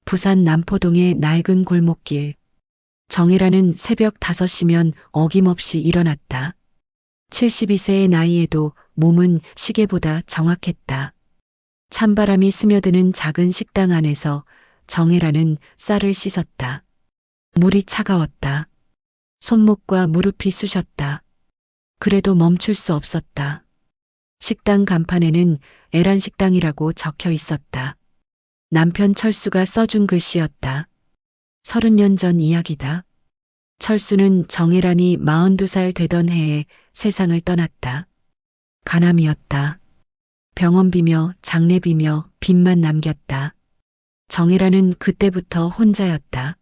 부산 남포동의 낡은 골목길. 정혜라는 새벽 5시면 어김없이 일어났다. 72세의 나이에도 몸은 시계보다 정확했다. 찬바람이 스며드는 작은 식당 안에서 정혜라는 쌀을 씻었다. 물이 차가웠다. 손목과 무릎이 쑤셨다. 그래도 멈출 수 없었다. 식당 간판에는 애란식당이라고 적혀 있었다. 남편 철수가 써준 글씨였다. 30년 전 이야기다. 철수는 정혜란이 42살 되던 해에 세상을 떠났다. 가남이었다. 병원비며 장례비며 빚만 남겼다. 정혜란은 그때부터 혼자였다.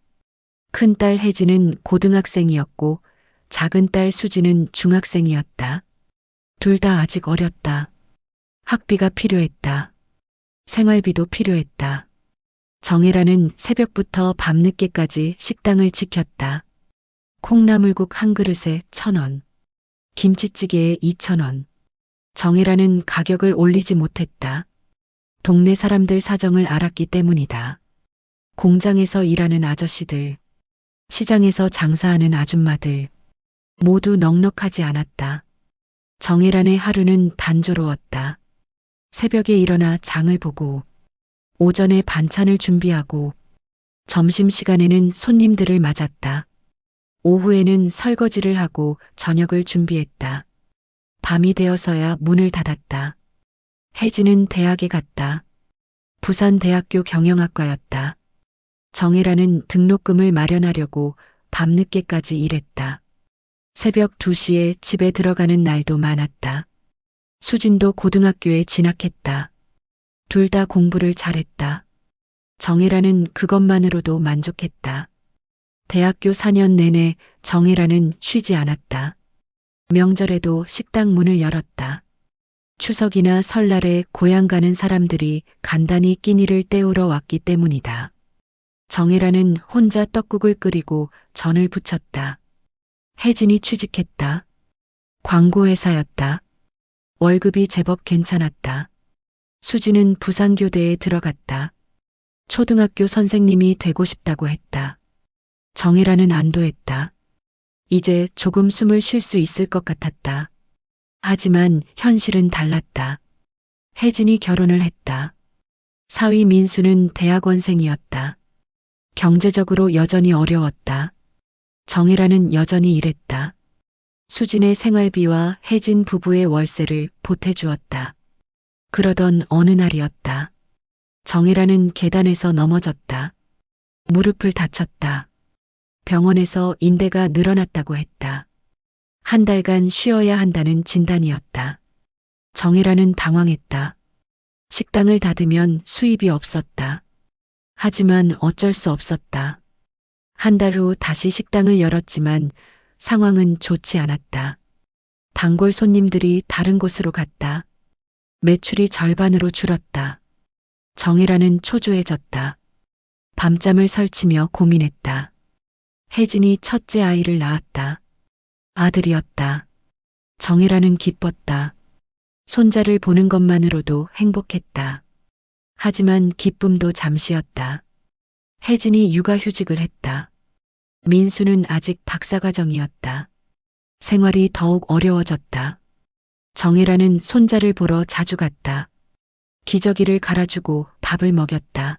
큰딸 혜진은 고등학생이었고 작은딸 수지는 중학생이었다. 둘 다 아직 어렸다. 학비가 필요했다. 생활비도 필요했다. 정혜라는 새벽부터 밤늦게까지 식당을 지켰다. 콩나물국 한 그릇에 1,000원, 김치찌개에 2,000원. 정혜라는 가격을 올리지 못했다. 동네 사람들 사정을 알았기 때문이다. 공장에서 일하는 아저씨들, 시장에서 장사하는 아줌마들, 모두 넉넉하지 않았다. 정혜란의 하루는 단조로웠다. 새벽에 일어나 장을 보고, 오전에 반찬을 준비하고, 점심시간에는 손님들을 맞았다. 오후에는 설거지를 하고 저녁을 준비했다. 밤이 되어서야 문을 닫았다. 혜진은 대학에 갔다. 부산대학교 경영학과였다. 정혜라는 등록금을 마련하려고 밤늦게까지 일했다. 새벽 2시에 집에 들어가는 날도 많았다. 수진도 고등학교에 진학했다. 둘 다 공부를 잘했다. 정혜라는 그것만으로도 만족했다. 대학교 4년 내내 정혜라는 쉬지 않았다. 명절에도 식당 문을 열었다. 추석이나 설날에 고향 가는 사람들이 간단히 끼니를 때우러 왔기 때문이다. 정혜라는 혼자 떡국을 끓이고 전을 부쳤다. 혜진이 취직했다. 광고회사였다. 월급이 제법 괜찮았다. 수지는 부산교대에 들어갔다. 초등학교 선생님이 되고 싶다고 했다. 정혜라는 안도했다. 이제 조금 숨을 쉴 수 있을 것 같았다. 하지만 현실은 달랐다. 혜진이 결혼을 했다. 사위 민수는 대학원생이었다. 경제적으로 여전히 어려웠다. 정혜라는 여전히 일했다. 수진의 생활비와 혜진 부부의 월세를 보태주었다. 그러던 어느 날이었다. 정혜라는 계단에서 넘어졌다. 무릎을 다쳤다. 병원에서 인대가 늘어났다고 했다. 한 달간 쉬어야 한다는 진단이었다. 정혜라는 당황했다. 식당을 닫으면 수입이 없었다. 하지만 어쩔 수 없었다. 한 달 후 다시 식당을 열었지만 상황은 좋지 않았다. 단골 손님들이 다른 곳으로 갔다. 매출이 절반으로 줄었다. 정혜라는 초조해졌다. 밤잠을 설치며 고민했다. 혜진이 첫째 아이를 낳았다. 아들이었다. 정혜라는 기뻤다. 손자를 보는 것만으로도 행복했다. 하지만 기쁨도 잠시였다. 혜진이 육아휴직을 했다. 민수는 아직 박사과정이었다. 생활이 더욱 어려워졌다. 정혜라는 손자를 보러 자주 갔다. 기저귀를 갈아주고 밥을 먹였다.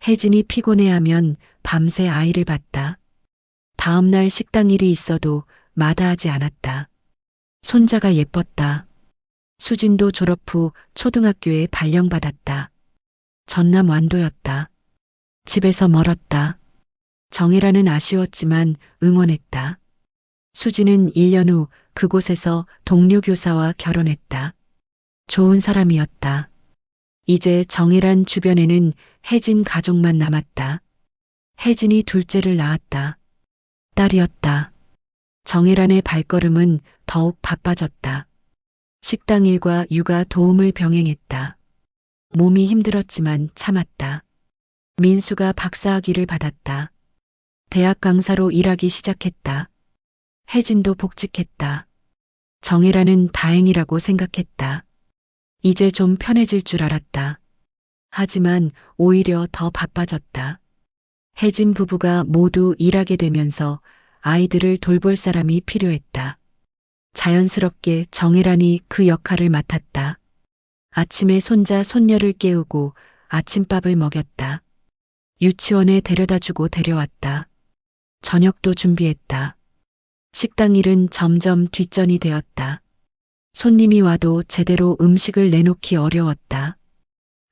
혜진이 피곤해하면 밤새 아이를 봤다. 다음날 식당 일이 있어도 마다하지 않았다. 손자가 예뻤다. 수진도 졸업 후 초등학교에 발령받았다. 전남 완도였다. 집에서 멀었다. 정혜라는 아쉬웠지만 응원했다. 수진은 1년 후 그곳에서 동료 교사와 결혼했다. 좋은 사람이었다. 이제 정혜란 주변에는 혜진 가족만 남았다. 혜진이 둘째를 낳았다. 딸이었다. 정혜란의 발걸음은 더욱 바빠졌다. 식당 일과 육아 도움을 병행했다. 몸이 힘들었지만 참았다. 민수가 박사학위를 받았다. 대학 강사로 일하기 시작했다. 혜진도 복직했다. 정혜라는 다행이라고 생각했다. 이제 좀 편해질 줄 알았다. 하지만 오히려 더 바빠졌다. 혜진 부부가 모두 일하게 되면서 아이들을 돌볼 사람이 필요했다. 자연스럽게 정혜란이 그 역할을 맡았다. 아침에 손자 손녀를 깨우고 아침밥을 먹였다. 유치원에 데려다주고 데려왔다. 저녁도 준비했다. 식당 일은 점점 뒷전이 되었다. 손님이 와도 제대로 음식을 내놓기 어려웠다.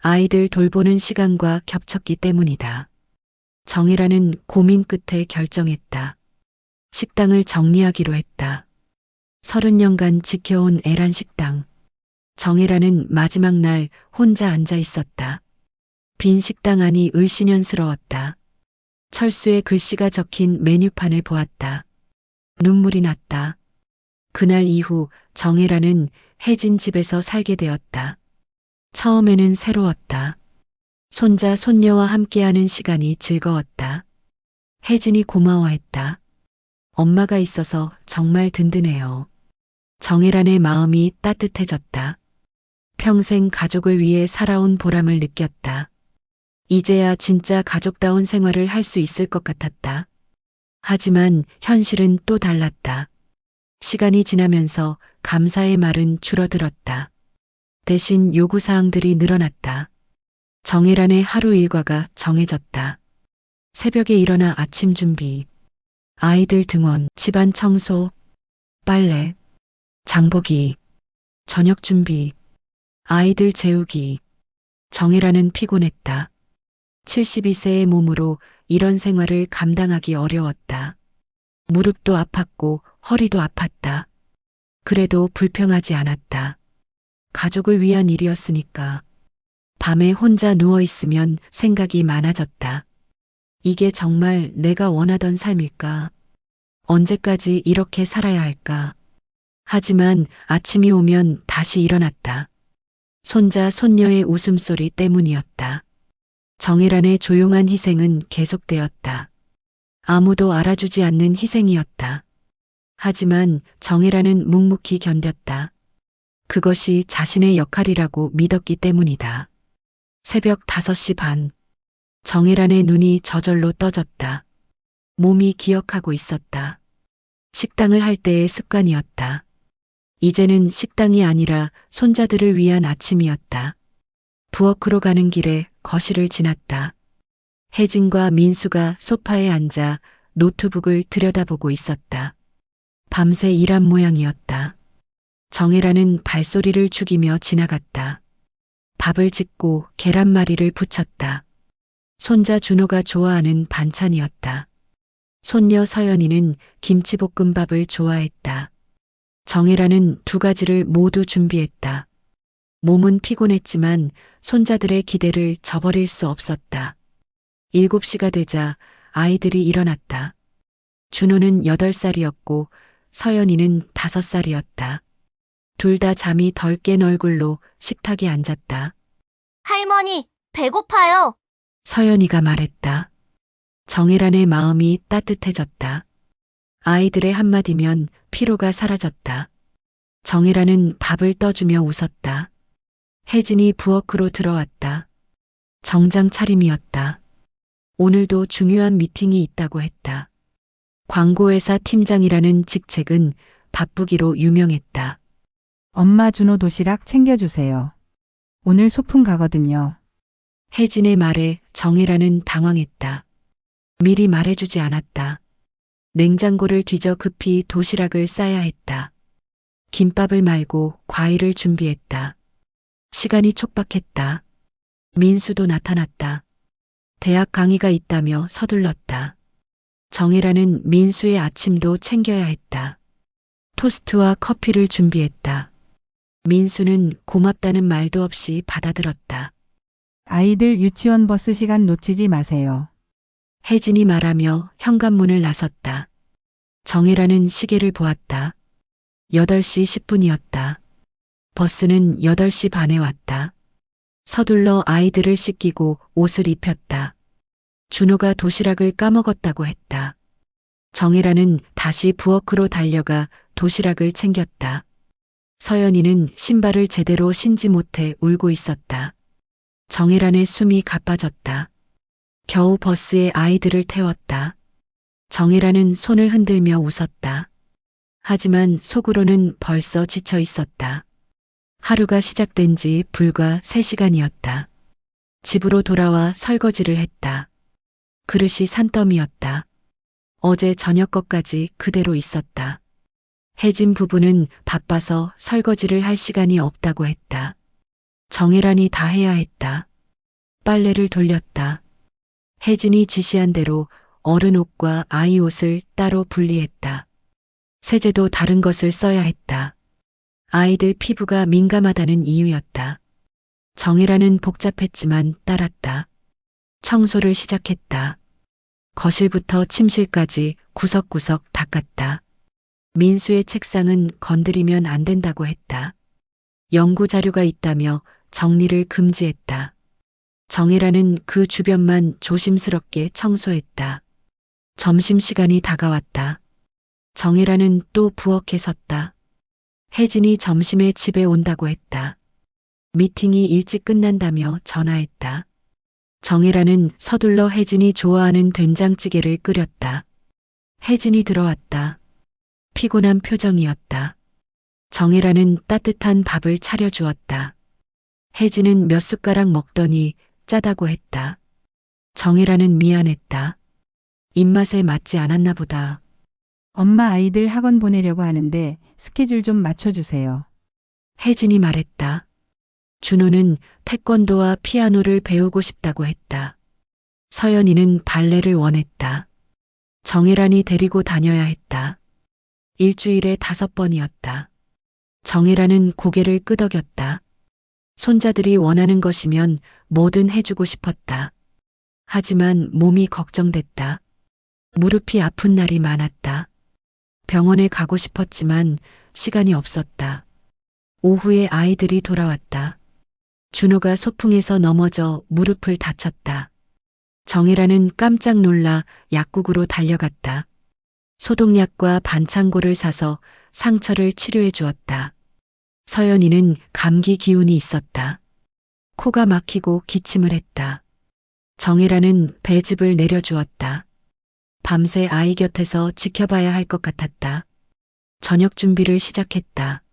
아이들 돌보는 시간과 겹쳤기 때문이다. 정혜라는 고민 끝에 결정했다. 식당을 정리하기로 했다. 30년간 지켜온 애란 식당. 정혜라는 마지막 날 혼자 앉아 있었다. 빈 식당 안이 을씨년스러웠다. 철수의 글씨가 적힌 메뉴판을 보았다. 눈물이 났다. 그날 이후 정혜라는 혜진 집에서 살게 되었다. 처음에는 새로웠다. 손자 손녀와 함께하는 시간이 즐거웠다. 혜진이 고마워했다. 엄마가 있어서 정말 든든해요. 정혜란의 마음이 따뜻해졌다. 평생 가족을 위해 살아온 보람을 느꼈다. 이제야 진짜 가족다운 생활을 할 수 있을 것 같았다. 하지만 현실은 또 달랐다. 시간이 지나면서 감사의 말은 줄어들었다. 대신 요구사항들이 늘어났다. 정혜란의 하루 일과가 정해졌다. 새벽에 일어나 아침 준비, 아이들 등원, 집안 청소, 빨래, 장보기, 저녁 준비, 아이들 재우기. 정혜란은 피곤했다. 72세의 몸으로 이런 생활을 감당하기 어려웠다. 무릎도 아팠고 허리도 아팠다. 그래도 불평하지 않았다. 가족을 위한 일이었으니까. 밤에 혼자 누워있으면 생각이 많아졌다. 이게 정말 내가 원하던 삶일까? 언제까지 이렇게 살아야 할까? 하지만 아침이 오면 다시 일어났다. 손자 손녀의 웃음소리 때문이었다. 정혜란의 조용한 희생은 계속되었다. 아무도 알아주지 않는 희생이었다. 하지만 정혜란은 묵묵히 견뎠다. 그것이 자신의 역할이라고 믿었기 때문이다. 새벽 5시 반. 정혜란의 눈이 저절로 떠졌다. 몸이 기억하고 있었다. 식당을 할 때의 습관이었다. 이제는 식당이 아니라 손자들을 위한 아침이었다. 부엌으로 가는 길에 거실을 지났다. 혜진과 민수가 소파에 앉아 노트북을 들여다보고 있었다. 밤새 일한 모양이었다. 정혜란은 발소리를 죽이며 지나갔다. 밥을 짓고 계란말이를 부쳤다. 손자 준호가 좋아하는 반찬이었다. 손녀 서연이는 김치볶음밥을 좋아했다. 정혜란은 2가지를 모두 준비했다. 몸은 피곤했지만 손자들의 기대를 저버릴 수 없었다. 7시가 되자 아이들이 일어났다. 준호는 8살이었고 서연이는 5살이었다. 둘 다 잠이 덜 깬 얼굴로 식탁에 앉았다. 할머니, 배고파요. 서연이가 말했다. 정혜란의 마음이 따뜻해졌다. 아이들의 한마디면 피로가 사라졌다. 정혜란은 밥을 떠주며 웃었다. 혜진이 부엌으로 들어왔다. 정장 차림이었다. 오늘도 중요한 미팅이 있다고 했다. 광고회사 팀장이라는 직책은 바쁘기로 유명했다. 엄마 준호 도시락 챙겨주세요. 오늘 소풍 가거든요. 혜진의 말에 정혜란은 당황했다. 미리 말해주지 않았다. 냉장고를 뒤져 급히 도시락을 싸야 했다. 김밥을 말고 과일을 준비했다. 시간이 촉박했다. 민수도 나타났다. 대학 강의가 있다며 서둘렀다. 정혜란은 민수의 아침도 챙겨야 했다. 토스트와 커피를 준비했다. 민수는 고맙다는 말도 없이 받아들었다. 아이들 유치원 버스 시간 놓치지 마세요. 혜진이 말하며 현관문을 나섰다. 정혜란은 시계를 보았다. 8시 10분이었다. 버스는 8시 반에 왔다. 서둘러 아이들을 씻기고 옷을 입혔다. 준호가 도시락을 까먹었다고 했다. 정혜란은 다시 부엌으로 달려가 도시락을 챙겼다. 서연이는 신발을 제대로 신지 못해 울고 있었다. 정혜란의 숨이 가빠졌다. 겨우 버스에 아이들을 태웠다. 정혜란은 손을 흔들며 웃었다. 하지만 속으로는 벌써 지쳐 있었다. 하루가 시작된 지 불과 3시간이었다. 집으로 돌아와 설거지를 했다. 그릇이 산더미였다. 어제 저녁 것까지 그대로 있었다. 혜진 부부는 바빠서 설거지를 할 시간이 없다고 했다. 정혜란이 다 해야 했다. 빨래를 돌렸다. 혜진이 지시한 대로 어른 옷과 아이 옷을 따로 분리했다. 세제도 다른 것을 써야 했다. 아이들 피부가 민감하다는 이유였다. 정혜란은 복잡했지만 따랐다. 청소를 시작했다. 거실부터 침실까지 구석구석 닦았다. 민수의 책상은 건드리면 안 된다고 했다. 연구 자료가 있다며 정리를 금지했다. 정혜란은 그 주변만 조심스럽게 청소했다. 점심시간이 다가왔다. 정혜란은 또 부엌에 섰다. 혜진이 점심에 집에 온다고 했다. 미팅이 일찍 끝난다며 전화했다. 정혜란은 서둘러 혜진이 좋아하는 된장찌개를 끓였다. 혜진이 들어왔다. 피곤한 표정이었다. 정혜란은 따뜻한 밥을 차려주었다. 혜진은 몇 숟가락 먹더니 짜다고 했다. 정혜란은 미안했다. 입맛에 맞지 않았나 보다. 엄마 아이들 학원 보내려고 하는데 스케줄 좀 맞춰주세요. 혜진이 말했다. 준호는 태권도와 피아노를 배우고 싶다고 했다. 서연이는 발레를 원했다. 정혜란이 데리고 다녀야 했다. 일주일에 5번이었다. 정혜란은 고개를 끄덕였다. 손자들이 원하는 것이면 뭐든 해주고 싶었다. 하지만 몸이 걱정됐다. 무릎이 아픈 날이 많았다. 병원에 가고 싶었지만 시간이 없었다. 오후에 아이들이 돌아왔다. 준호가 소풍에서 넘어져 무릎을 다쳤다. 정혜란은 깜짝 놀라 약국으로 달려갔다. 소독약과 반창고를 사서 상처를 치료해 주었다. 서연이는 감기 기운이 있었다. 코가 막히고 기침을 했다. 정혜란은 배즙을 내려주었다. 밤새 아이 곁에서 지켜봐야 할 것 같았다. 저녁 준비를 시작했다.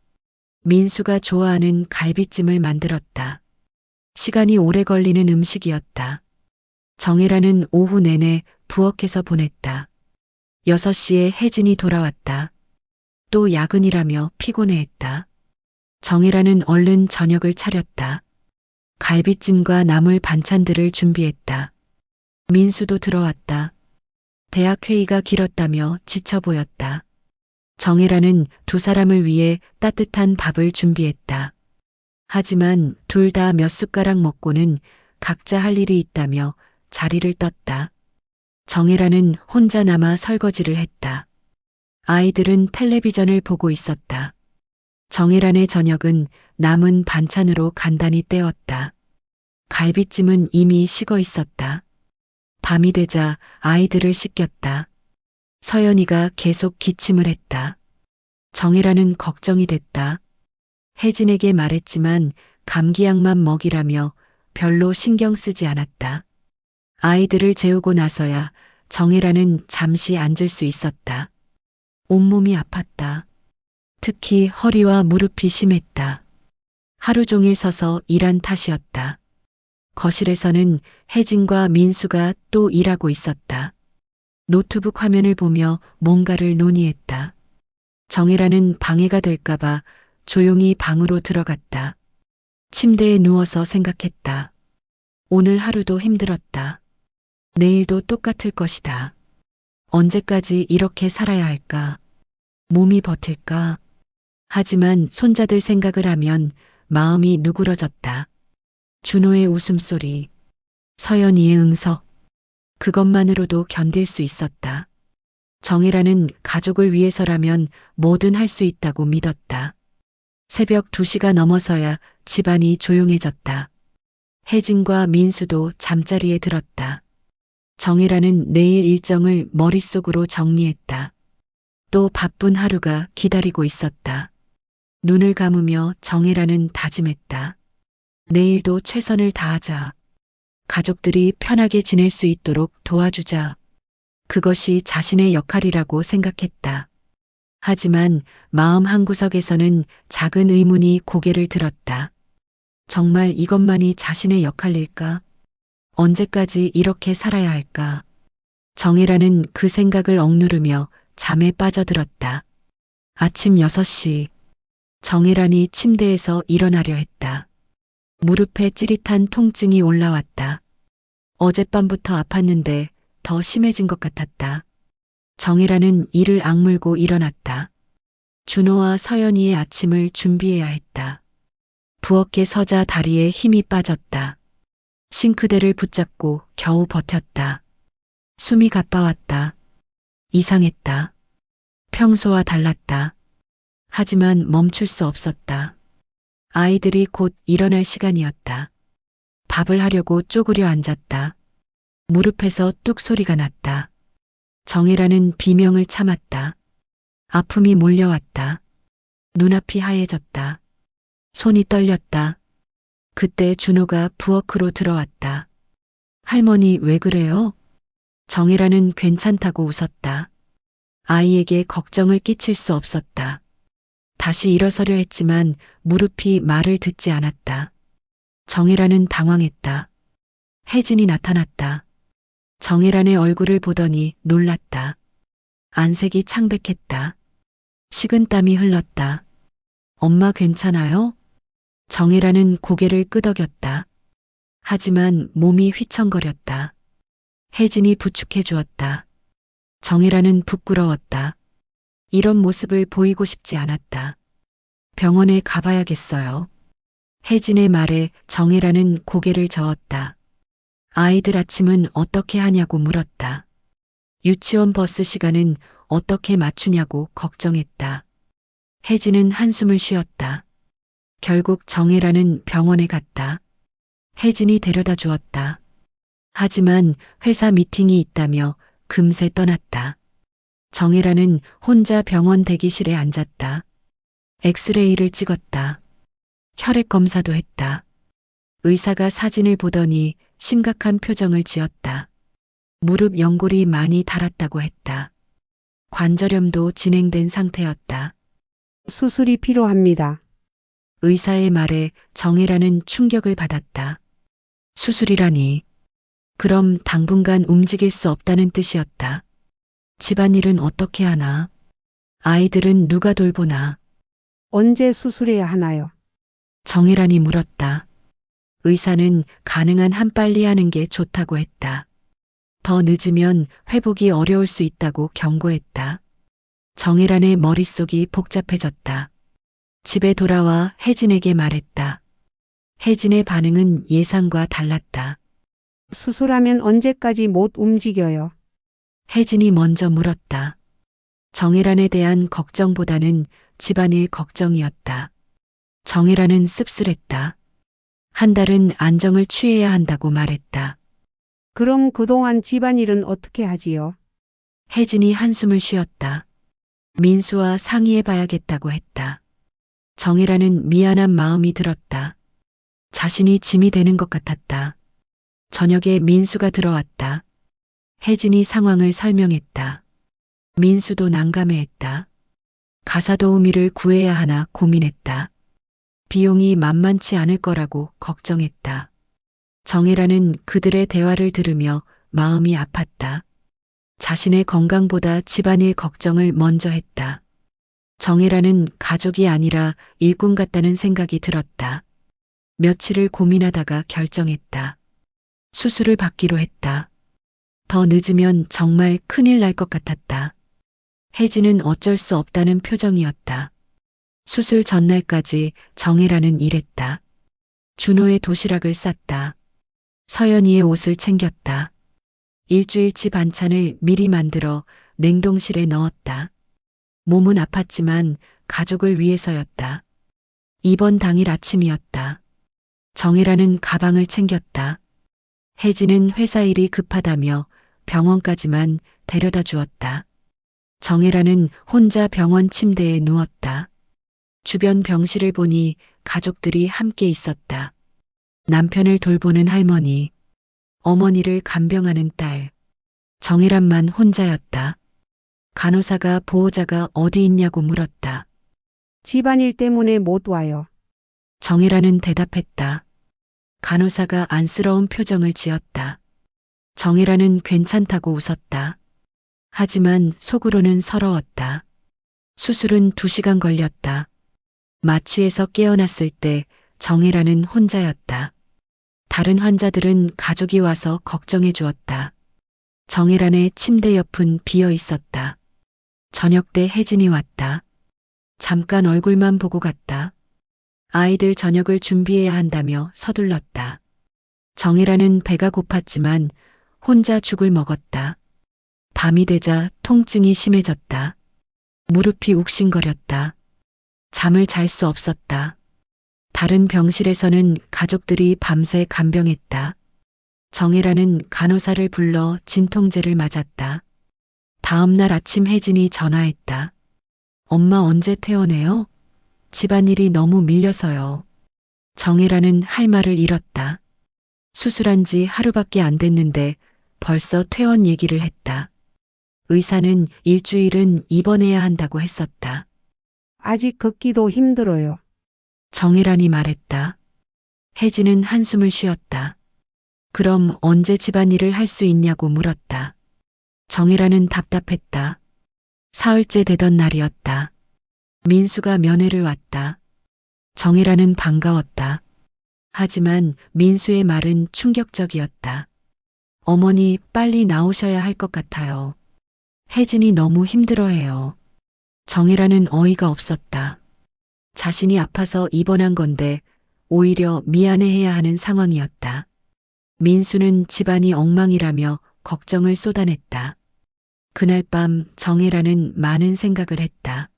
민수가 좋아하는 갈비찜을 만들었다. 시간이 오래 걸리는 음식이었다. 정혜란은 오후 내내 부엌에서 보냈다. 6시에 혜진이 돌아왔다. 또 야근이라며 피곤해했다. 정혜란은 얼른 저녁을 차렸다. 갈비찜과 나물 반찬들을 준비했다. 민수도 들어왔다. 대학 회의가 길었다며 지쳐 보였다. 정혜란은 두 사람을 위해 따뜻한 밥을 준비했다. 하지만 둘 다 몇 숟가락 먹고는 각자 할 일이 있다며 자리를 떴다. 정혜란은 혼자 남아 설거지를 했다. 아이들은 텔레비전을 보고 있었다. 정혜란의 저녁은 남은 반찬으로 간단히 때웠다. 갈비찜은 이미 식어 있었다. 밤이 되자 아이들을 씻겼다. 서연이가 계속 기침을 했다. 정혜란은 걱정이 됐다. 혜진에게 말했지만 감기약만 먹이라며 별로 신경 쓰지 않았다. 아이들을 재우고 나서야 정혜란은 잠시 앉을 수 있었다. 온몸이 아팠다. 특히 허리와 무릎이 심했다. 하루 종일 서서 일한 탓이었다. 거실에서는 혜진과 민수가 또 일하고 있었다. 노트북 화면을 보며 뭔가를 논의했다. 정혜란은 방해가 될까봐 조용히 방으로 들어갔다. 침대에 누워서 생각했다. 오늘 하루도 힘들었다. 내일도 똑같을 것이다. 언제까지 이렇게 살아야 할까? 몸이 버틸까? 하지만 손자들 생각을 하면 마음이 누그러졌다. 준호의 웃음소리, 서연이의 응석, 그것만으로도 견딜 수 있었다. 정혜란은 가족을 위해서라면 뭐든 할 수 있다고 믿었다. 새벽 2시가 넘어서야 집안이 조용해졌다. 혜진과 민수도 잠자리에 들었다. 정혜란은 내일 일정을 머릿속으로 정리했다. 또 바쁜 하루가 기다리고 있었다. 눈을 감으며 정혜란은 다짐했다. 내일도 최선을 다하자. 가족들이 편하게 지낼 수 있도록 도와주자. 그것이 자신의 역할이라고 생각했다. 하지만 마음 한구석에서는 작은 의문이 고개를 들었다. 정말 이것만이 자신의 역할일까? 언제까지 이렇게 살아야 할까? 정혜라는 그 생각을 억누르며 잠에 빠져들었다. 아침 6시. 정혜란이 침대에서 일어나려 했다. 무릎에 찌릿한 통증이 올라왔다. 어젯밤부터 아팠는데 더 심해진 것 같았다. 정혜란은 이를 악물고 일어났다. 준호와 서연이의 아침을 준비해야 했다. 부엌에 서자 다리에 힘이 빠졌다. 싱크대를 붙잡고 겨우 버텼다. 숨이 가빠왔다. 이상했다. 평소와 달랐다. 하지만 멈출 수 없었다. 아이들이 곧 일어날 시간이었다. 밥을 하려고 쪼그려 앉았다. 무릎에서 뚝 소리가 났다. 정혜라는 비명을 참았다. 아픔이 몰려왔다. 눈앞이 하얘졌다. 손이 떨렸다. 그때 준호가 부엌으로 들어왔다. 할머니 왜 그래요? 정혜라는 괜찮다고 웃었다. 아이에게 걱정을 끼칠 수 없었다. 다시 일어서려 했지만 무릎이 말을 듣지 않았다. 정혜라는 당황했다. 혜진이 나타났다. 정혜란의 얼굴을 보더니 놀랐다. 안색이 창백했다. 식은땀이 흘렀다. 엄마 괜찮아요? 정혜란은 고개를 끄덕였다. 하지만 몸이 휘청거렸다. 혜진이 부축해 주었다. 정혜란은 부끄러웠다. 이런 모습을 보이고 싶지 않았다. 병원에 가봐야겠어요. 혜진의 말에 정혜란은 고개를 저었다. 아이들 아침은 어떻게 하냐고 물었다. 유치원 버스 시간은 어떻게 맞추냐고 걱정했다. 혜진은 한숨을 쉬었다. 결국 정혜란은 병원에 갔다. 혜진이 데려다 주었다. 하지만 회사 미팅이 있다며 금세 떠났다. 정혜란은 혼자 병원 대기실에 앉았다. 엑스레이를 찍었다. 혈액 검사도 했다. 의사가 사진을 보더니 심각한 표정을 지었다. 무릎 연골이 많이 닳았다고 했다. 관절염도 진행된 상태였다. 수술이 필요합니다. 의사의 말에 정혜라는 충격을 받았다. 수술이라니. 그럼 당분간 움직일 수 없다는 뜻이었다. 집안일은 어떻게 하나? 아이들은 누가 돌보나? 언제 수술해야 하나요? 정혜란이 물었다. 의사는 가능한 한 빨리 하는 게 좋다고 했다. 더 늦으면 회복이 어려울 수 있다고 경고했다. 정혜란의 머릿속이 복잡해졌다. 집에 돌아와 혜진에게 말했다. 혜진의 반응은 예상과 달랐다. 수술하면 언제까지 못 움직여요? 혜진이 먼저 물었다. 정혜란에 대한 걱정보다는 집안일 걱정이었다. 정혜란은 씁쓸했다. 한 달은 안정을 취해야 한다고 말했다. 그럼 그동안 집안일은 어떻게 하지요? 혜진이 한숨을 쉬었다. 민수와 상의해봐야겠다고 했다. 정혜란은 미안한 마음이 들었다. 자신이 짐이 되는 것 같았다. 저녁에 민수가 들어왔다. 혜진이 상황을 설명했다. 민수도 난감해했다. 가사 도우미를 구해야 하나 고민했다. 비용이 만만치 않을 거라고 걱정했다. 정혜라는 그들의 대화를 들으며 마음이 아팠다. 자신의 건강보다 집안일 걱정을 먼저 했다. 정혜라는 가족이 아니라 일꾼 같다는 생각이 들었다. 며칠을 고민하다가 결정했다. 수술을 받기로 했다. 더 늦으면 정말 큰일 날 것 같았다. 혜진은 어쩔 수 없다는 표정이었다. 수술 전날까지 정혜라는 일했다. 준호의 도시락을 쌌다. 서연이의 옷을 챙겼다. 일주일치 반찬을 미리 만들어 냉동실에 넣었다. 몸은 아팠지만 가족을 위해서였다. 입원 당일 아침이었다. 정혜라는 가방을 챙겼다. 혜진은 회사 일이 급하다며 병원까지만 데려다 주었다. 정혜라는 혼자 병원 침대에 누웠다. 주변 병실을 보니 가족들이 함께 있었다. 남편을 돌보는 할머니, 어머니를 간병하는 딸. 정혜란만 혼자였다. 간호사가 보호자가 어디 있냐고 물었다. 집안일 때문에 못 와요. 정혜란은 대답했다. 간호사가 안쓰러운 표정을 지었다. 정혜란은 괜찮다고 웃었다. 하지만 속으로는 서러웠다. 수술은 2시간 걸렸다. 마취에서 깨어났을 때 정혜란은 혼자였다. 다른 환자들은 가족이 와서 걱정해 주었다. 정혜란의 침대 옆은 비어 있었다. 저녁 때 혜진이 왔다. 잠깐 얼굴만 보고 갔다. 아이들 저녁을 준비해야 한다며 서둘렀다. 정혜란은 배가 고팠지만 혼자 죽을 먹었다. 밤이 되자 통증이 심해졌다. 무릎이 욱신거렸다. 잠을 잘 수 없었다. 다른 병실에서는 가족들이 밤새 간병했다. 정혜란은 간호사를 불러 진통제를 맞았다. 다음 날 아침 혜진이 전화했다. 엄마 언제 퇴원해요? 집안일이 너무 밀려서요. 정혜란은 할 말을 잃었다. 수술한 지 하루밖에 안 됐는데 벌써 퇴원 얘기를 했다. 의사는 일주일은 입원해야 한다고 했었다. 아직 걷기도 힘들어요. 정혜란이 말했다. 혜진은 한숨을 쉬었다. 그럼 언제 집안일을 할 수 있냐고 물었다. 정혜란은 답답했다. 사흘째 되던 날이었다. 민수가 면회를 왔다. 정혜란은 반가웠다. 하지만 민수의 말은 충격적이었다. 어머니 빨리 나오셔야 할 것 같아요. 혜진이 너무 힘들어해요. 정혜란은 어이가 없었다. 자신이 아파서 입원한 건데 오히려 미안해해야 하는 상황이었다. 민수는 집안이 엉망이라며 걱정을 쏟아냈다. 그날 밤 정혜란은 많은 생각을 했다.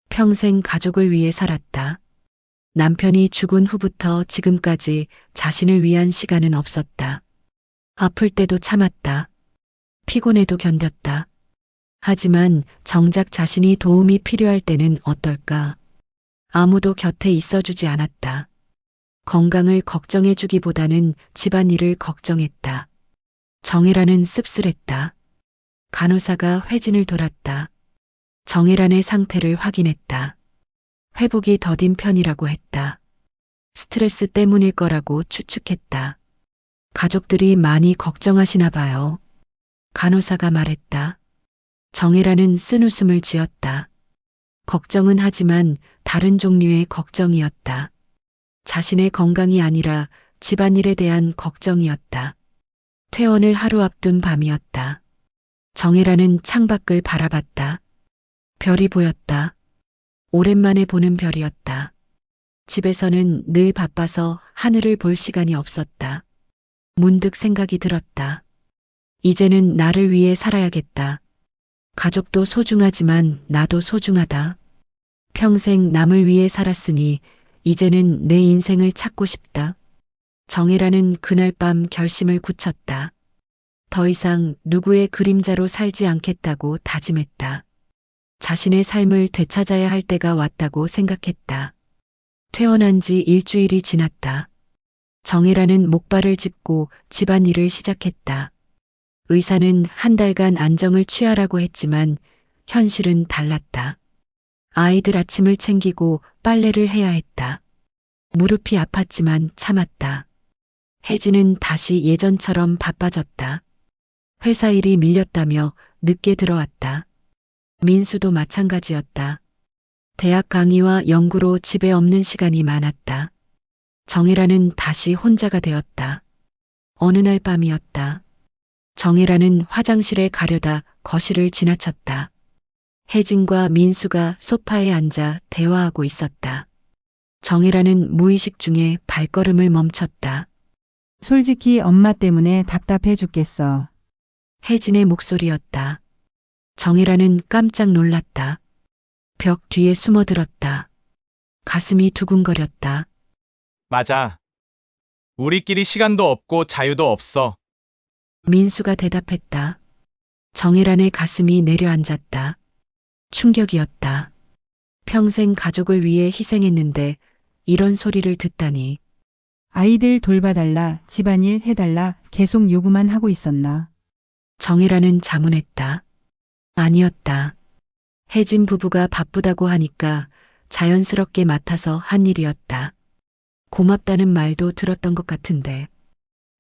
평생 가족을 위해 살았다. 남편이 죽은 후부터 지금까지 자신을 위한 시간은 없었다. 아플 때도 참았다. 피곤해도 견뎠다. 하지만 정작 자신이 도움이 필요할 때는 어떨까? 아무도 곁에 있어주지 않았다. 건강을 걱정해주기보다는 집안일을 걱정했다. 정혜란은 씁쓸했다. 간호사가 혜진을 돌았다. 정혜란의 상태를 확인했다. 회복이 더딘 편이라고 했다. 스트레스 때문일 거라고 추측했다. 가족들이 많이 걱정하시나 봐요. 간호사가 말했다. 정혜란은 쓴웃음을 지었다. 걱정은 하지만 다른 종류의 걱정이었다. 자신의 건강이 아니라 집안일에 대한 걱정이었다. 퇴원을 하루 앞둔 밤이었다. 정혜란은 창밖을 바라봤다. 별이 보였다. 오랜만에 보는 별이었다. 집에서는 늘 바빠서 하늘을 볼 시간이 없었다. 문득 생각이 들었다. 이제는 나를 위해 살아야겠다. 가족도 소중하지만 나도 소중하다. 평생 남을 위해 살았으니 이제는 내 인생을 찾고 싶다. 정혜란은 그날 밤 결심을 굳혔다. 더 이상 누구의 그림자로 살지 않겠다고 다짐했다. 자신의 삶을 되찾아야 할 때가 왔다고 생각했다. 퇴원한 지 일주일이 지났다. 정혜란은 목발을 짚고 집안일을 시작했다. 의사는 한 달간 안정을 취하라고 했지만 현실은 달랐다. 아이들 아침을 챙기고 빨래를 해야 했다. 무릎이 아팠지만 참았다. 혜진은 다시 예전처럼 바빠졌다. 회사 일이 밀렸다며 늦게 들어왔다. 민수도 마찬가지였다. 대학 강의와 연구로 집에 없는 시간이 많았다. 정혜란은 다시 혼자가 되었다. 어느 날 밤이었다. 정혜란은 화장실에 가려다 거실을 지나쳤다. 혜진과 민수가 소파에 앉아 대화하고 있었다. 정혜란은 무의식 중에 발걸음을 멈췄다. 솔직히 엄마 때문에 답답해 죽겠어. 혜진의 목소리였다. 정혜란은 깜짝 놀랐다. 벽 뒤에 숨어들었다. 가슴이 두근거렸다. 맞아. 우리끼리 시간도 없고 자유도 없어. 민수가 대답했다. 정혜란의 가슴이 내려앉았다. 충격이었다. 평생 가족을 위해 희생했는데 이런 소리를 듣다니. 아이들 돌봐달라, 집안일 해달라 계속 요구만 하고 있었나. 정혜라는 자문했다. 아니었다. 혜진 부부가 바쁘다고 하니까 자연스럽게 맡아서 한 일이었다. 고맙다는 말도 들었던 것 같은데.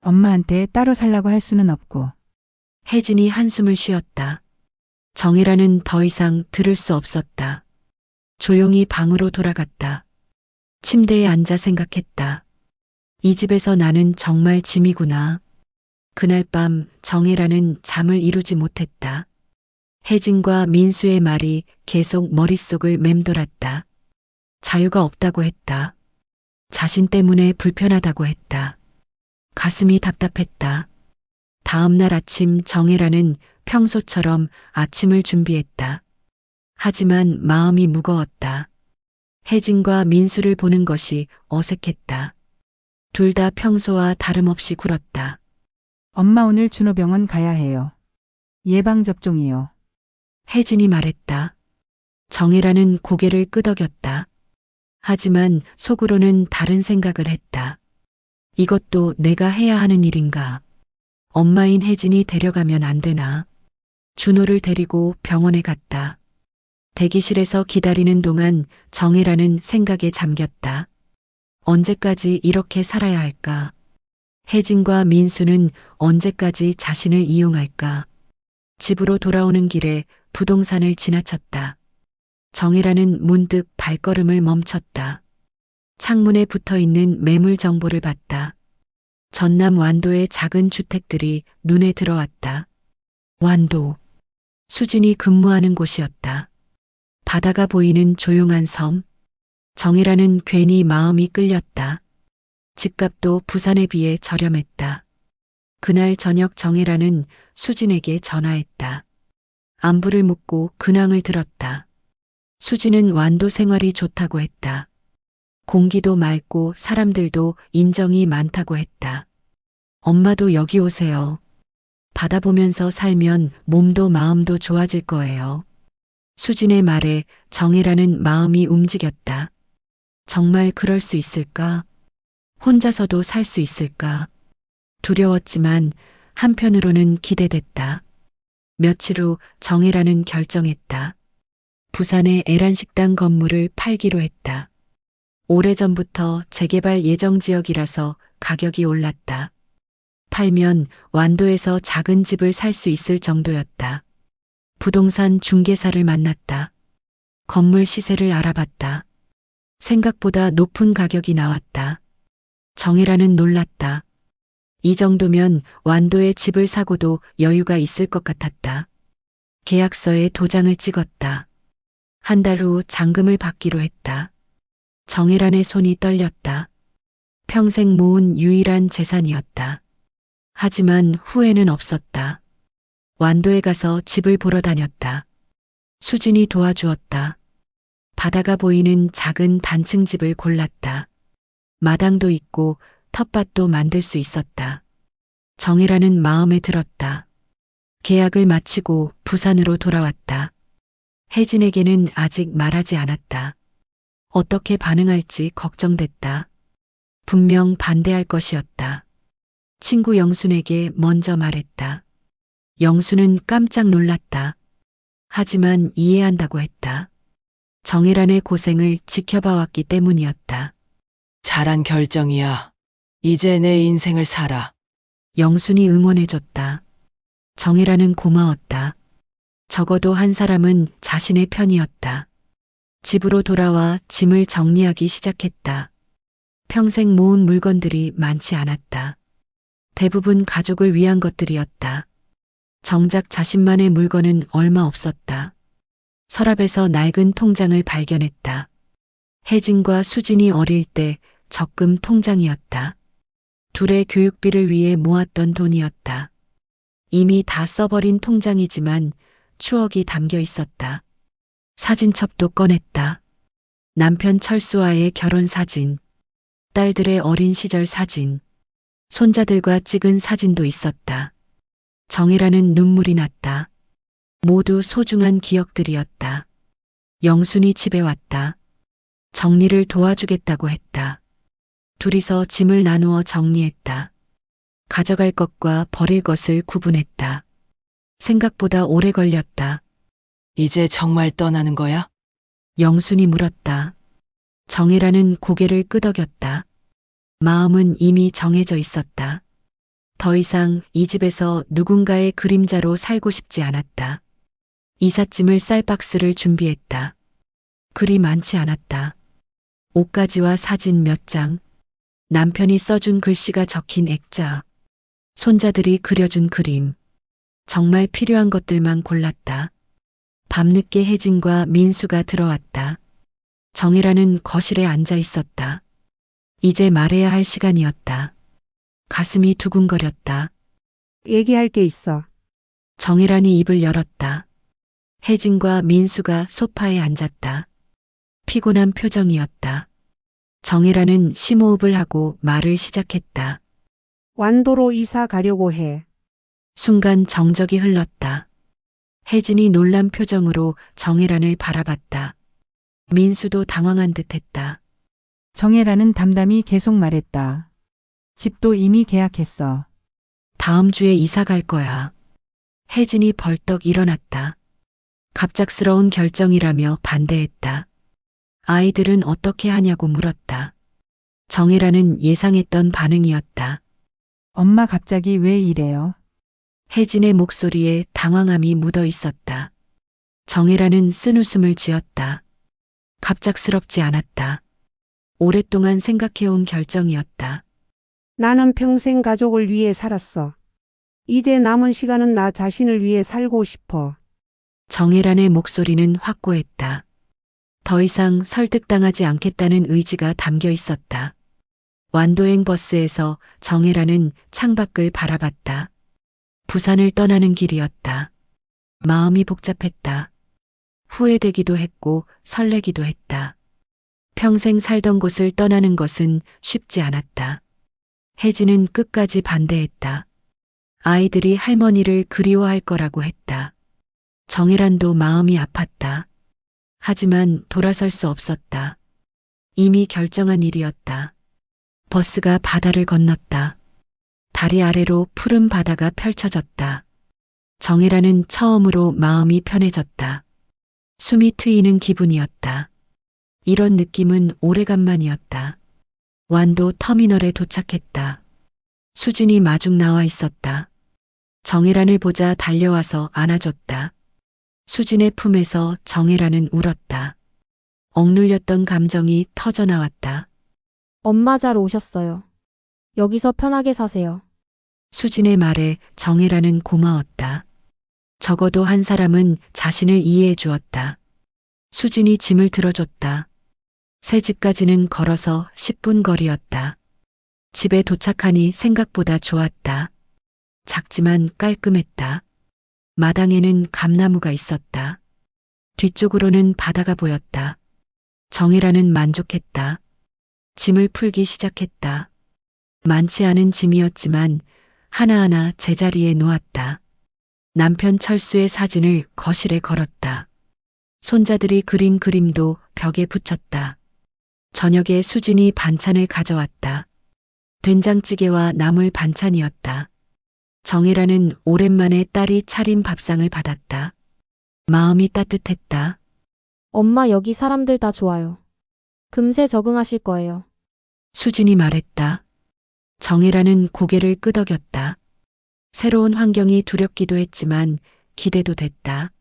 엄마한테 따로 살라고 할 수는 없고. 혜진이 한숨을 쉬었다. 정혜라는 더 이상 들을 수 없었다. 조용히 방으로 돌아갔다. 침대에 앉아 생각했다. 이 집에서 나는 정말 짐이구나. 그날 밤 정혜라는 잠을 이루지 못했다. 혜진과 민수의 말이 계속 머릿속을 맴돌았다. 자유가 없다고 했다. 자신 때문에 불편하다고 했다. 가슴이 답답했다. 다음 날 아침 정혜라는 평소처럼 아침을 준비했다. 하지만 마음이 무거웠다. 혜진과 민수를 보는 것이 어색했다. 둘 다 평소와 다름없이 굴었다. 엄마 오늘 준호병원 가야 해요. 예방접종이요. 혜진이 말했다. 정혜라는 고개를 끄덕였다. 하지만 속으로는 다른 생각을 했다. 이것도 내가 해야 하는 일인가? 엄마인 혜진이 데려가면 안 되나? 준호를 데리고 병원에 갔다. 대기실에서 기다리는 동안 정혜라는 생각에 잠겼다. 언제까지 이렇게 살아야 할까? 혜진과 민수는 언제까지 자신을 이용할까? 집으로 돌아오는 길에 부동산을 지나쳤다. 정혜라는 문득 발걸음을 멈췄다. 창문에 붙어 있는 매물 정보를 봤다. 전남 완도의 작은 주택들이 눈에 들어왔다. 완도. 수진이 근무하는 곳이었다. 바다가 보이는 조용한 섬. 정혜라는 괜히 마음이 끌렸다. 집값도 부산에 비해 저렴했다. 그날 저녁 정혜라는 수진에게 전화했다. 안부를 묻고 근황을 들었다. 수진은 완도 생활이 좋다고 했다. 공기도 맑고 사람들도 인정이 많다고 했다. 엄마도 여기 오세요. 바다 보면서 살면 몸도 마음도 좋아질 거예요. 수진의 말에 정혜라는 마음이 움직였다. 정말 그럴 수 있을까? 혼자서도 살 수 있을까? 두려웠지만 한편으로는 기대됐다. 며칠 후 정혜라는 결정했다. 부산의 애란식당 건물을 팔기로 했다. 오래전부터 재개발 예정 지역이라서 가격이 올랐다. 팔면 완도에서 작은 집을 살 수 있을 정도였다. 부동산 중개사를 만났다. 건물 시세를 알아봤다. 생각보다 높은 가격이 나왔다. 정혜라는 놀랐다. 이 정도면 완도에 집을 사고도 여유가 있을 것 같았다. 계약서에 도장을 찍었다. 한 달 후 잔금을 받기로 했다. 정혜란의 손이 떨렸다. 평생 모은 유일한 재산이었다. 하지만 후회는 없었다. 완도에 가서 집을 보러 다녔다. 수진이 도와주었다. 바다가 보이는 작은 단층 집을 골랐다. 마당도 있고 텃밭도 만들 수 있었다. 정혜라는 마음에 들었다. 계약을 마치고 부산으로 돌아왔다. 혜진에게는 아직 말하지 않았다. 어떻게 반응할지 걱정됐다. 분명 반대할 것이었다. 친구 영순에게 먼저 말했다. 영순은 깜짝 놀랐다. 하지만 이해한다고 했다. 정혜란의 고생을 지켜봐 왔기 때문이었다. 잘한 결정이야. 이제 내 인생을 살아. 영순이 응원해줬다. 정혜란은 고마웠다. 적어도 한 사람은 자신의 편이었다. 집으로 돌아와 짐을 정리하기 시작했다. 평생 모은 물건들이 많지 않았다. 대부분 가족을 위한 것들이었다. 정작 자신만의 물건은 얼마 없었다. 서랍에서 낡은 통장을 발견했다. 혜진과 수진이 어릴 때 적금 통장이었다. 둘의 교육비를 위해 모았던 돈이었다. 이미 다 써버린 통장이지만 추억이 담겨 있었다. 사진첩도 꺼냈다. 남편 철수와의 결혼 사진, 딸들의 어린 시절 사진, 손자들과 찍은 사진도 있었다. 정혜라는 눈물이 났다. 모두 소중한 기억들이었다. 영순이 집에 왔다. 정리를 도와주겠다고 했다. 둘이서 짐을 나누어 정리했다. 가져갈 것과 버릴 것을 구분했다. 생각보다 오래 걸렸다. 이제 정말 떠나는 거야? 영순이 물었다. 정혜라는 고개를 끄덕였다. 마음은 이미 정해져 있었다. 더 이상 이 집에서 누군가의 그림자로 살고 싶지 않았다. 이삿짐을 쌀 박스를 준비했다. 글이 많지 않았다. 옷가지와 사진 몇 장, 남편이 써준 글씨가 적힌 액자, 손자들이 그려준 그림. 정말 필요한 것들만 골랐다. 밤늦게 혜진과 민수가 들어왔다. 정혜라는 거실에 앉아 있었다. 이제 말해야 할 시간이었다. 가슴이 두근거렸다. 얘기할 게 있어. 정혜란이 입을 열었다. 혜진과 민수가 소파에 앉았다. 피곤한 표정이었다. 정혜란은 심호흡을 하고 말을 시작했다. 완도로 이사 가려고 해. 순간 정적이 흘렀다. 혜진이 놀란 표정으로 정혜란을 바라봤다. 민수도 당황한 듯했다. 정혜라는 담담히 계속 말했다. 집도 이미 계약했어. 다음 주에 이사 갈 거야. 혜진이 벌떡 일어났다. 갑작스러운 결정이라며 반대했다. 아이들은 어떻게 하냐고 물었다. 정혜라는 예상했던 반응이었다. 엄마 갑자기 왜 이래요? 혜진의 목소리에 당황함이 묻어 있었다. 정혜라는 쓴웃음을 지었다. 갑작스럽지 않았다. 오랫동안 생각해온 결정이었다. 나는 평생 가족을 위해 살았어. 이제 남은 시간은 나 자신을 위해 살고 싶어. 정혜란의 목소리는 확고했다. 더 이상 설득당하지 않겠다는 의지가 담겨 있었다. 완도행 버스에서 정혜란은 창밖을 바라봤다. 부산을 떠나는 길이었다. 마음이 복잡했다. 후회되기도 했고 설레기도 했다. 평생 살던 곳을 떠나는 것은 쉽지 않았다. 혜진은 끝까지 반대했다. 아이들이 할머니를 그리워할 거라고 했다. 정혜란도 마음이 아팠다. 하지만 돌아설 수 없었다. 이미 결정한 일이었다. 버스가 바다를 건넜다. 다리 아래로 푸른 바다가 펼쳐졌다. 정혜란은 처음으로 마음이 편해졌다. 숨이 트이는 기분이었다. 이런 느낌은 오래간만이었다. 완도 터미널에 도착했다. 수진이 마중 나와 있었다. 정혜란을 보자 달려와서 안아줬다. 수진의 품에서 정혜란은 울었다. 억눌렸던 감정이 터져나왔다. 엄마 잘 오셨어요. 여기서 편하게 사세요. 수진의 말에 정혜란은 고마웠다. 적어도 한 사람은 자신을 이해해 주었다. 수진이 짐을 들어줬다. 새 집까지는 걸어서 10분 거리였다. 집에 도착하니 생각보다 좋았다. 작지만 깔끔했다. 마당에는 감나무가 있었다. 뒤쪽으로는 바다가 보였다. 정혜란은 만족했다. 짐을 풀기 시작했다. 많지 않은 짐이었지만 하나하나 제자리에 놓았다. 남편 철수의 사진을 거실에 걸었다. 손자들이 그린 그림도 벽에 붙였다. 저녁에 수진이 반찬을 가져왔다. 된장찌개와 나물 반찬이었다. 정혜라는 오랜만에 딸이 차린 밥상을 받았다. 마음이 따뜻했다. 엄마 여기 사람들 다 좋아요. 금세 적응하실 거예요. 수진이 말했다. 정혜라는 고개를 끄덕였다. 새로운 환경이 두렵기도 했지만 기대도 됐다.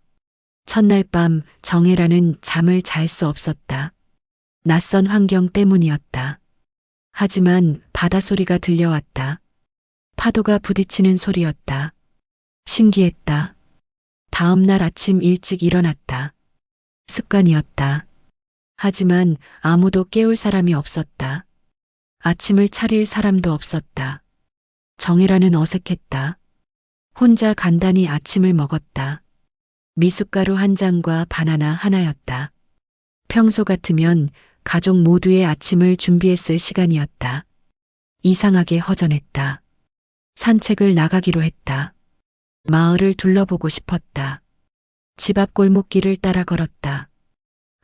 첫날 밤 정혜라는 잠을 잘 수 없었다. 낯선 환경 때문이었다. 하지만 바다소리가 들려왔다. 파도가 부딪히는 소리였다. 신기했다. 다음 날 아침 일찍 일어났다. 습관이었다. 하지만 아무도 깨울 사람이 없었다. 아침을 차릴 사람도 없었다. 정혜라는 어색했다. 혼자 간단히 아침을 먹었다. 미숫가루 한 잔과 바나나 하나였다. 평소 같으면 가족 모두의 아침을 준비했을 시간이었다. 이상하게 허전했다. 산책을 나가기로 했다. 마을을 둘러보고 싶었다. 집 앞 골목길을 따라 걸었다.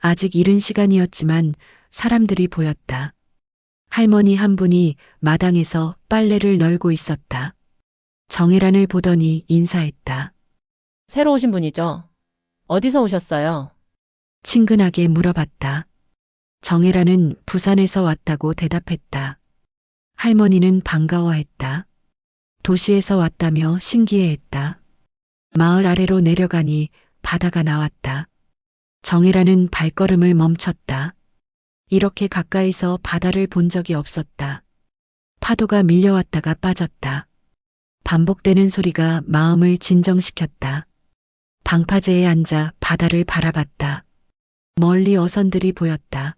아직 이른 시간이었지만 사람들이 보였다. 할머니 한 분이 마당에서 빨래를 널고 있었다. 정혜란을 보더니 인사했다. 새로 오신 분이죠? 어디서 오셨어요? 친근하게 물어봤다. 정혜란은 부산에서 왔다고 대답했다. 할머니는 반가워했다. 도시에서 왔다며 신기해했다. 마을 아래로 내려가니 바다가 나왔다. 정혜란은 발걸음을 멈췄다. 이렇게 가까이서 바다를 본 적이 없었다. 파도가 밀려왔다가 빠졌다. 반복되는 소리가 마음을 진정시켰다. 방파제에 앉아 바다를 바라봤다. 멀리 어선들이 보였다.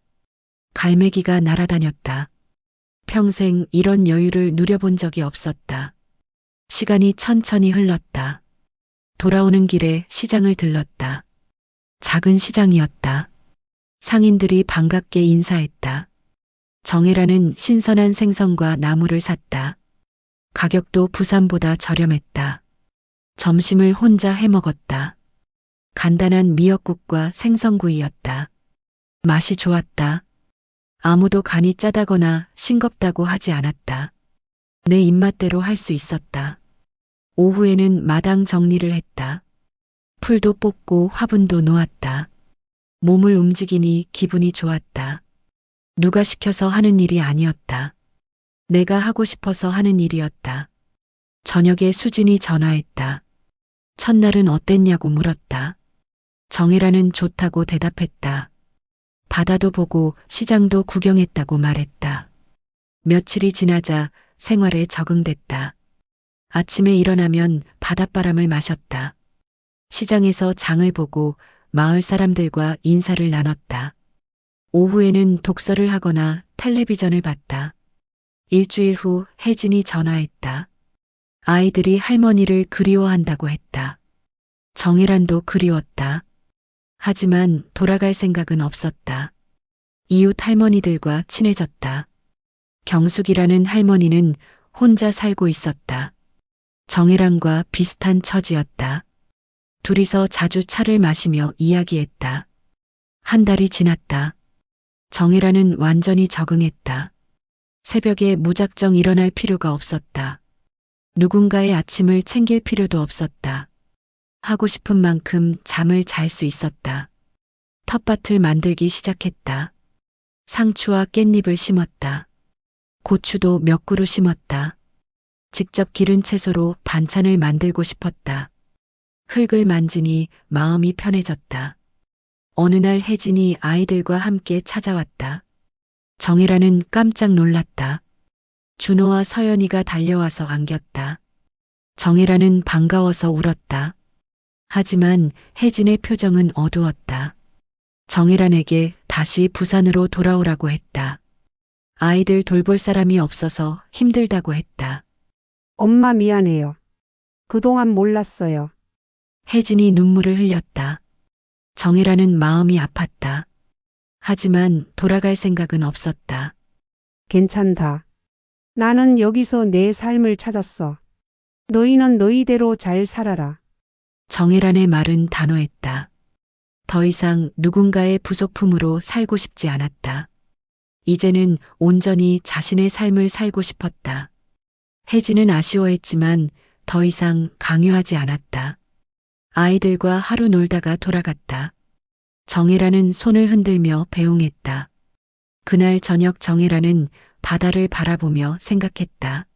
갈매기가 날아다녔다. 평생 이런 여유를 누려본 적이 없었다. 시간이 천천히 흘렀다. 돌아오는 길에 시장을 들렀다. 작은 시장이었다. 상인들이 반갑게 인사했다. 정혜란은 신선한 생선과 나물을 샀다. 가격도 부산보다 저렴했다. 점심을 혼자 해먹었다. 간단한 미역국과 생선구이였다. 맛이 좋았다. 아무도 간이 짜다거나 싱겁다고 하지 않았다. 내 입맛대로 할 수 있었다. 오후에는 마당 정리를 했다. 풀도 뽑고 화분도 놓았다. 몸을 움직이니 기분이 좋았다. 누가 시켜서 하는 일이 아니었다. 내가 하고 싶어서 하는 일이었다. 저녁에 수진이 전화했다. 첫날은 어땠냐고 물었다. 정혜란은 좋다고 대답했다. 바다도 보고 시장도 구경했다고 말했다. 며칠이 지나자 생활에 적응됐다. 아침에 일어나면 바닷바람을 마셨다. 시장에서 장을 보고 마을 사람들과 인사를 나눴다. 오후에는 독서를 하거나 텔레비전을 봤다. 일주일 후 혜진이 전화했다. 아이들이 할머니를 그리워한다고 했다. 정혜란도 그리웠다. 하지만 돌아갈 생각은 없었다. 이웃 할머니들과 친해졌다. 경숙이라는 할머니는 혼자 살고 있었다. 정혜란과 비슷한 처지였다. 둘이서 자주 차를 마시며 이야기했다. 한 달이 지났다. 정혜란은 완전히 적응했다. 새벽에 무작정 일어날 필요가 없었다. 누군가의 아침을 챙길 필요도 없었다. 하고 싶은 만큼 잠을 잘 수 있었다. 텃밭을 만들기 시작했다. 상추와 깻잎을 심었다. 고추도 몇 그루 심었다. 직접 기른 채소로 반찬을 만들고 싶었다. 흙을 만지니 마음이 편해졌다. 어느 날 혜진이 아이들과 함께 찾아왔다. 정혜란은 깜짝 놀랐다. 준호와 서연이가 달려와서 안겼다. 정혜란은 반가워서 울었다. 하지만 혜진의 표정은 어두웠다. 정혜란에게 다시 부산으로 돌아오라고 했다. 아이들 돌볼 사람이 없어서 힘들다고 했다. 엄마 미안해요. 그동안 몰랐어요. 혜진이 눈물을 흘렸다. 정혜란은 마음이 아팠다. 하지만 돌아갈 생각은 없었다. 괜찮다. 나는 여기서 내 삶을 찾았어. 너희는 너희대로 잘 살아라. 정혜란의 말은 단호했다. 더 이상 누군가의 부속품으로 살고 싶지 않았다. 이제는 온전히 자신의 삶을 살고 싶었다. 혜진은 아쉬워했지만 더 이상 강요하지 않았다. 아이들과 하루 놀다가 돌아갔다. 정혜란은 손을 흔들며 배웅했다. 그날 저녁 정혜란은 바다를 바라보며 생각했다.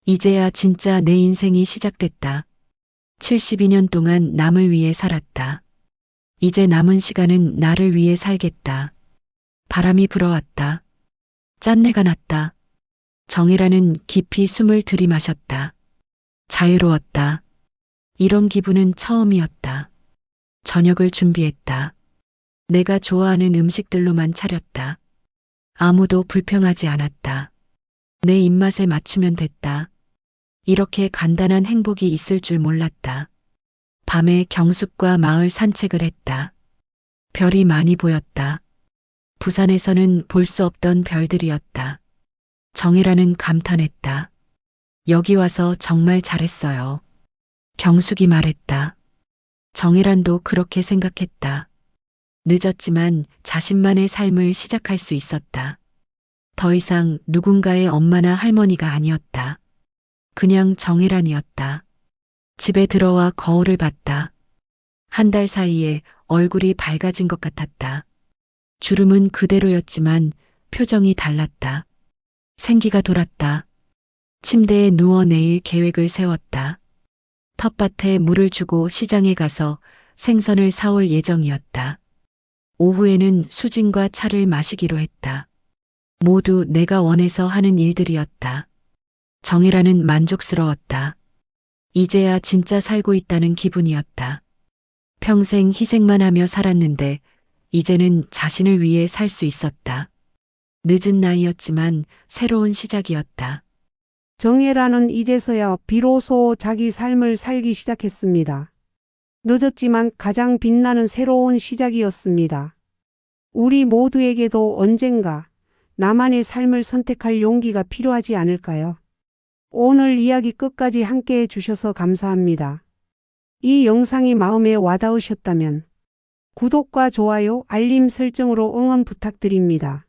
이제야 진짜 내 인생이 시작됐다. 72년 동안 남을 위해 살았다. 이제 남은 시간은 나를 위해 살겠다. 바람이 불어왔다. 짠내가 났다. 정혜란은 깊이 숨을 들이마셨다. 자유로웠다. 이런 기분은 처음이었다. 저녁을 준비했다. 내가 좋아하는 음식들로만 차렸다. 아무도 불평하지 않았다. 내 입맛에 맞추면 됐다. 이렇게 간단한 행복이 있을 줄 몰랐다. 밤에 경숙과 마을 산책을 했다. 별이 많이 보였다. 부산에서는 볼 수 없던 별들이었다. 정혜란은 감탄했다. 여기 와서 정말 잘했어요. 경숙이 말했다. 정혜란도 그렇게 생각했다. 늦었지만 자신만의 삶을 시작할 수 있었다. 더 이상 누군가의 엄마나 할머니가 아니었다. 그냥 정혜란이었다. 집에 들어와 거울을 봤다. 한 달 사이에 얼굴이 밝아진 것 같았다. 주름은 그대로였지만 표정이 달랐다. 생기가 돌았다. 침대에 누워 내일 계획을 세웠다. 텃밭에 물을 주고 시장에 가서 생선을 사올 예정이었다. 오후에는 수진과 차를 마시기로 했다. 모두 내가 원해서 하는 일들이었다. 정혜라는 만족스러웠다. 이제야 진짜 살고 있다는 기분이었다. 평생 희생만 하며 살았는데 이제는 자신을 위해 살 수 있었다. 늦은 나이였지만 새로운 시작이었다. 정혜라는 이제서야 비로소 자기 삶을 살기 시작했습니다. 늦었지만 가장 빛나는 새로운 시작이었습니다. 우리 모두에게도 언젠가 나만의 삶을 선택할 용기가 필요하지 않을까요? 오늘 이야기 끝까지 함께 해주셔서 감사합니다. 이 영상이 마음에 와닿으셨다면 구독과 좋아요, 알림 설정으로 응원 부탁드립니다.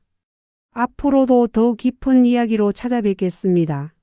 앞으로도 더 깊은 이야기로 찾아뵙겠습니다.